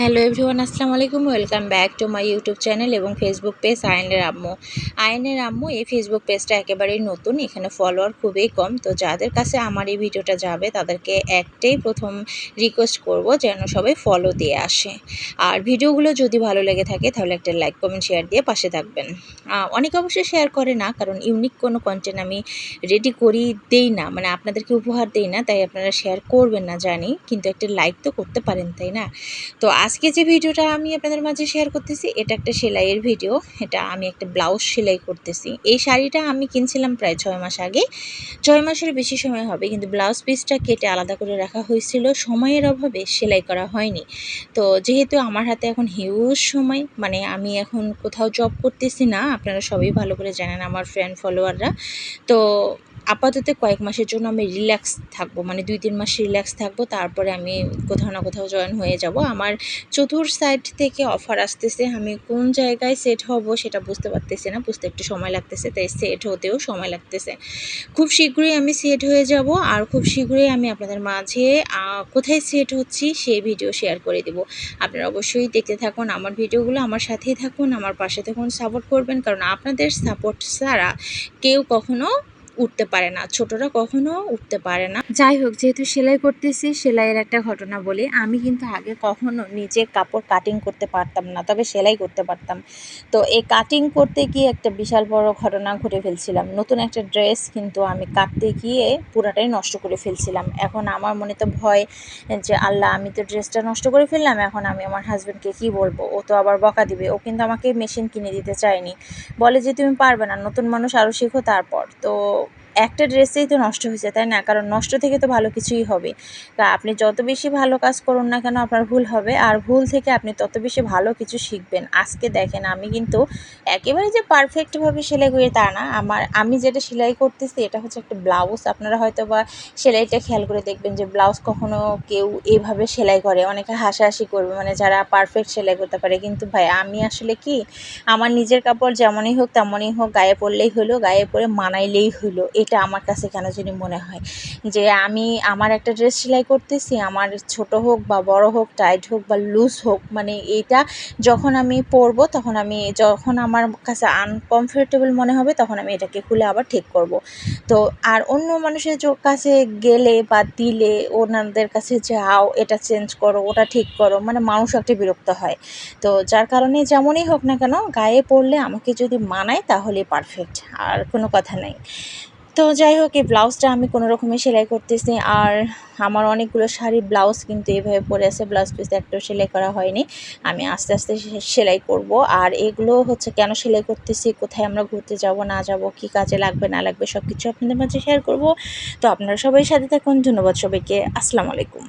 Hello everyone, আসসালামু আলাইকুম। Welcome back to my YouTube channel এবং ফেসবুক পেজ আয়নের আম্মু। আয়নের আম্মু এই ফেসবুক পেজটা একেবারেই নতুন, এখানে ফলোয়ার খুবই কম। তো যাদের কাছে আমার এই ভিডিওটা যাবে তাদেরকে একটাই প্রথম রিকোয়েস্ট করব যেন সবাই ফলো দিয়ে আসে। আর ভিডিওগুলো যদি ভালো লেগে থাকে তাহলে একটা লাইক কমেন্ট শেয়ার দিয়ে পাশে থাকবেন। অনেকে অবশ্যই শেয়ার করে না, কারণ ইউনিক কোনো কন্টেন্ট আমি রেডি করি দেই না, মানে আপনাদেরকে উপহার দেই না, তাই আপনারা শেয়ার করবেন না জানি, কিন্তু একটা লাইক তো করতে পারেন, তাই না? তো আজকে যে ভিডিওটা আমি আপনাদের মাঝে শেয়ার করতেছি এটা একটা সেলাইয়ের ভিডিও। এটা আমি একটা ব্লাউজ সেলাই করতেছি। এই শাড়িটা আমি কিনছিলাম প্রায় 6 মাস আগে, 6 মাসের বেশি সময় হবে, কিন্তু ব্লাউজ পিসটা কেটে আলাদা করে রাখা হয়েছিল, সময়ের অভাবে সেলাই করা হয়নি। তো যেহেতু আমার হাতে এখন হিউজ সময়, মানে আমি এখন কোথাও জব করতেছি না, আপনারা সবাই ভালো করে জানেন আমার ফ্রেন্ড ফলোয়াররা। তো আপাতত কয়েক মাসের জন্য আমি রিল্যাক্স থাকবো, মানে 2-3 মাস রিল্যাক্স থাকবো, তারপরে আমি কোথাও না কোথাও জয়েন হয়ে যাব। আমার চতুর সাইড থেকে অফার আসতেছে, আমি কোন জায়গায় সেট হব সেটা বুঝতে পারতেছি না, বুঝতে একটু সময় লাগতেছে, তাই সেট হতেও সময় লাগতেছে। খুব শীঘ্রই আমি সেট হয়ে যাব, আর খুব শীঘ্রই আমি আপনাদের মাঝে কোথায় সেট হচ্ছি সেই ভিডিও শেয়ার করে দেব। আপনারা অবশ্যই দেখতে থাকুন আমার ভিডিওগুলো, আমার সাথেই থাকুন, আমার পাশে থাকুন, সাপোর্ট করবেন, কারণ আপনাদের সাপোর্ট ছাড়া কেউ কখনো উঠতে পারে না, ছোটরা কখনো উঠতে পারে না। যাই হোক, যেহেতু সেলাই করতেছি, সেলাইয়ের একটা ঘটনা বলি। আমি কিন্তু আগে কখনো নিজে কাপড় কাটিং করতে পারতাম না, তবে সেলাই করতে পারতাম। তো এই কাটিং করতে গিয়ে একটা বিশাল বড় ঘটনা ঘটে ফেলছিলাম। নতুন একটা ড্রেস কিন্তু আমি কাটতে গিয়ে পুরাটাই নষ্ট করে ফেলছিলাম। এখন আমার মনে তো ভয় যে আল্লাহ, আমি তো ড্রেসটা নষ্ট করে ফেললাম, এখন আমি আমার হাজব্যান্ডকে কী বলবো, ও তো আবার বকা দিবে। ও কিন্তু আমাকে মেশিন কিনে দিতে চায়নি, বলে যে তুমি পারবে না, নতুন মানুষ, আরও শেখো তারপর। তো একটা ড্রেসেই তো নষ্ট হয়েছে, তাই না? কারণ নষ্ট থেকে তো ভালো কিছুই হবে। তা আপনি যত বেশি ভালো কাজ করুন না কেন, আপনার ভুল হবে, আর ভুল থেকে আপনি তত বেশি ভালো কিছু শিখবেন। আজকে দেখেন, আমি কিন্তু একেবারে যে পারফেক্টভাবে সেলাই করি তা না। আমি যেটা সেলাই করতেছি এটা হচ্ছে একটা ব্লাউজ। আপনারা হয়তো বা সেলাইটা খেয়াল করে দেখবেন যে ব্লাউজ কখনো কেউ এভাবে সেলাই করে, অনেকে হাসাহাসি করবে, মানে যারা পারফেক্ট সেলাই করতে পারে। কিন্তু ভাই, আমি আসলে কি, আমার নিজের কাপড় যেমনই হোক তেমনই হোক, গায়ে পরলেই হলো, গায়ে পরে মানাইলেই হলো। এটা আমার কাছে কেন জানি মনে হয় যে আমি আমার একটা ড্রেস সেলাই করতেছি, আমার ছোট হোক বা বড় হোক, টাইট হোক বা লুজ হোক, মানে এইটা যখন আমি পরবো, যখন আমার কাছে আনকমফোর্টেবল মনে হবে, তখন আমি এটাকে খুলে আবার ঠিক করব। তো আর অন্য মানুষের কাছে গেলে বা দিলে, ওনাদের কাছে যাও, এটা চেঞ্জ করো, ওটা ঠিক করো, মানে মানুষ একটা বিরক্ত হয়। তো যার কারণে যেমনই হোক না কেন, গায়ে পরলে আমাকে যদি মানায় তাহলে পারফেক্ট, আর কোনো কথা নাই। তো যাই হোক, এই ব্লাউজটা আমি কোনো রকমে সেলাই করতেছি। আর আমার অনেকগুলো শাড়ির ব্লাউজ কিন্তু এভাবে পরে আছে, ব্লাউজ পিস একটাও সেলাই করা হয়নি। আমি আস্তে আস্তে সেলাই করব। আর এগুলো হচ্ছে কেন সেলাই করতেছি, কোথায় আমরা ঘুরতে যাব না যাব, কী কাজে লাগবে না লাগবে, সব কিছু আপনাদের মাঝে শেয়ার করব। তো আপনারা সবাই সাথে থাকুন। ধন্যবাদ সবাইকে। আসসালামু আলাইকুম।